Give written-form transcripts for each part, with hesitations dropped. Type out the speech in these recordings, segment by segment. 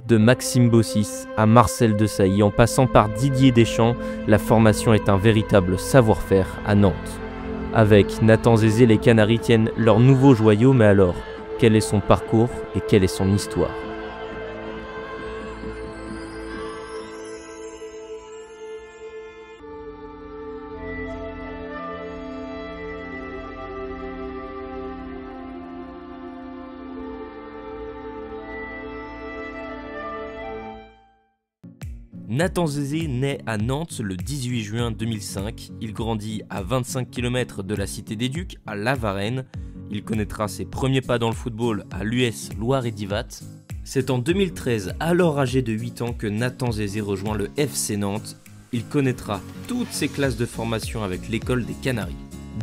De Maxime Bossis à Marcel Desailly, en passant par Didier Deschamps, la formation est un véritable savoir-faire à Nantes. Avec Nathan Zézé, les Canaries tiennent leur nouveau joyau, mais alors, quel est son parcours et quelle est son histoire ? Nathan Zézé naît à Nantes le 18 juin 2005. Il grandit à 25 km de la Cité des Ducs, à La Varenne. Il connaîtra ses premiers pas dans le football à l'US Loire-et-Divat. C'est en 2013, alors âgé de 8 ans, que Nathan Zézé rejoint le FC Nantes. Il connaîtra toutes ses classes de formation avec l'école des Canaries.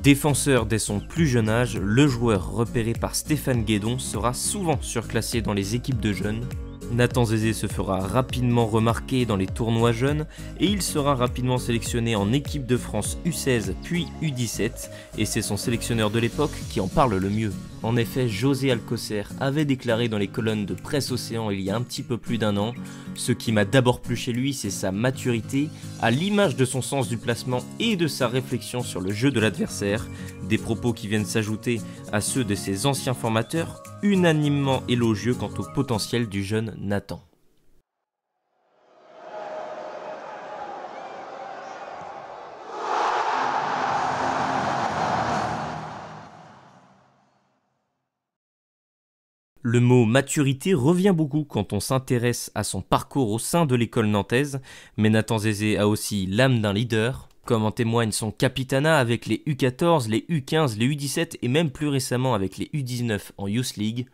Défenseur dès son plus jeune âge, le joueur repéré par Stéphane Guédon sera souvent surclassé dans les équipes de jeunes. Nathan Zézé se fera rapidement remarquer dans les tournois jeunes et il sera rapidement sélectionné en équipe de France U16 puis U17 et c'est son sélectionneur de l'époque qui en parle le mieux. En effet, José Alcocer avait déclaré dans les colonnes de Presse Océan il y a un petit peu plus d'un an: ce qui m'a d'abord plu chez lui, c'est sa maturité, à l'image de son sens du placement et de sa réflexion sur le jeu de l'adversaire, des propos qui viennent s'ajouter à ceux de ses anciens formateurs, unanimement élogieux quant au potentiel du jeune Nathan. Le mot maturité revient beaucoup quand on s'intéresse à son parcours au sein de l'école nantaise, mais Nathan Zézé a aussi l'âme d'un leader, comme en témoigne son capitanat avec les U14, les U15, les U17 et même plus récemment avec les U19 en Youth League.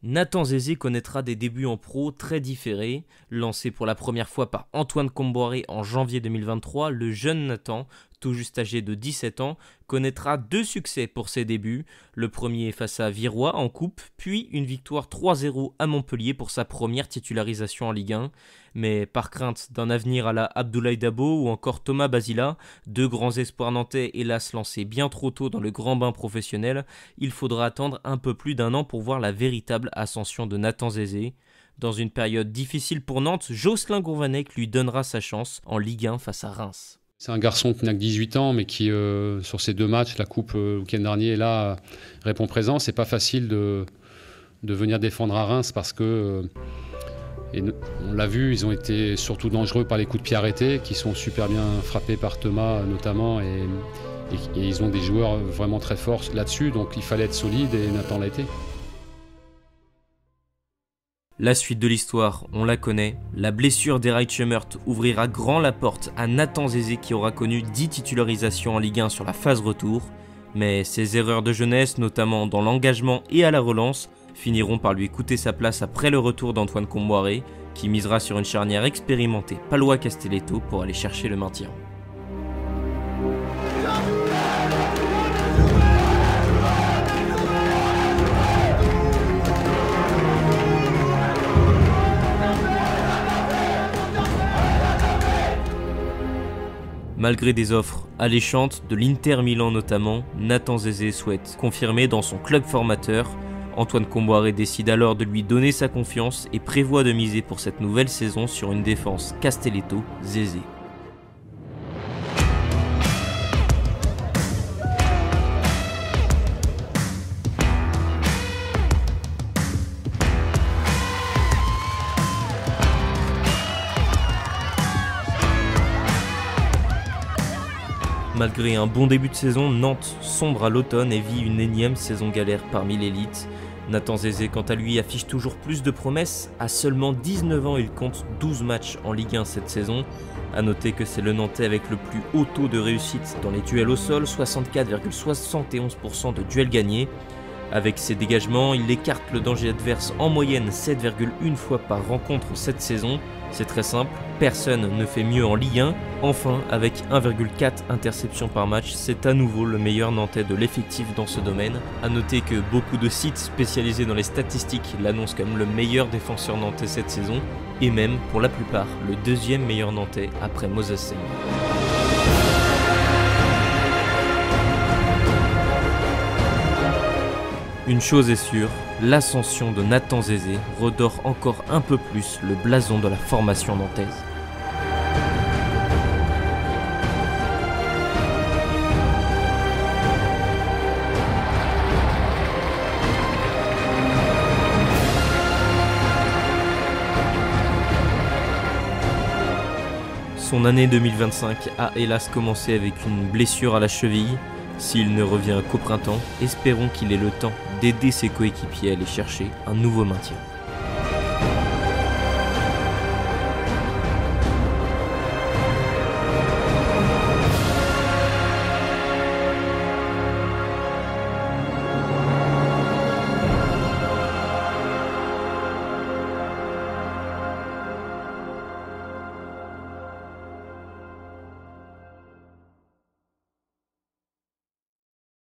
Nathan Zézé connaîtra des débuts en pro très différés. Lancé pour la première fois par Antoine Comboiré en janvier 2023, le jeune Nathan, tout juste âgé de 17 ans, connaîtra 2 succès pour ses débuts. Le premier face à Virois en coupe, puis une victoire 3-0 à Montpellier pour sa première titularisation en Ligue 1. Mais par crainte d'un avenir à la Abdoulaye Dabo ou encore Thomas Basila, 2 grands espoirs nantais hélas lancés bien trop tôt dans le grand bain professionnel, il faudra attendre un peu plus d'1 an pour voir la véritable ascension de Nathan Zézé. Dans une période difficile pour Nantes, Jocelyn Gourvanec lui donnera sa chance en Ligue 1 face à Reims. C'est un garçon qui n'a que 18 ans, mais qui, sur ces 2 matchs, la Coupe le week-end dernier, là, répond présent. C'est pas facile de venir défendre à Reims parce que, et on l'a vu, ils ont été surtout dangereux par les coups de pied arrêtés, qui sont super bien frappés par Thomas notamment, et ils ont des joueurs vraiment très forts là-dessus, donc il fallait être solide et Nathan l'a été. La suite de l'histoire, on la connaît. La blessure d'Eraït Schemert ouvrira grand la porte à Nathan Zézé qui aura connu 10 titularisations en Ligue 1 sur la phase retour. Mais ses erreurs de jeunesse, notamment dans l'engagement et à la relance, finiront par lui coûter sa place après le retour d'Antoine Comboiré, qui misera sur une charnière expérimentée Palois-Castelletto pour aller chercher le maintien. Malgré des offres alléchantes de l'Inter Milan notamment, Nathan Zézé souhaite confirmer dans son club formateur. Antoine Comboiré décide alors de lui donner sa confiance et prévoit de miser pour cette nouvelle saison sur une défense Castelletto-Zézé. Malgré un bon début de saison, Nantes sombre à l'automne et vit une énième saison galère parmi l'élite. Nathan Zézé, quant à lui, affiche toujours plus de promesses. À seulement 19 ans, il compte 12 matchs en Ligue 1 cette saison. A noter que c'est le Nantais avec le plus haut taux de réussite dans les duels au sol, 64,71% de duels gagnés. Avec ses dégagements, il écarte le danger adverse en moyenne 7,1 fois par rencontre cette saison. C'est très simple, personne ne fait mieux en Ligue 1. Enfin, avec 1,4 interceptions par match, c'est à nouveau le meilleur Nantais de l'effectif dans ce domaine. A noter que beaucoup de sites spécialisés dans les statistiques l'annoncent comme le meilleur défenseur nantais cette saison, et même, pour la plupart, le 2e meilleur Nantais après Moses Simon. Une chose est sûre, l'ascension de Nathan Zézé redore encore un peu plus le blason de la formation nantaise. Son année 2025 a hélas commencé avec une blessure à la cheville. S'il ne revient qu'au printemps, espérons qu'il ait le temps d'aider ses coéquipiers à aller chercher un nouveau maintien.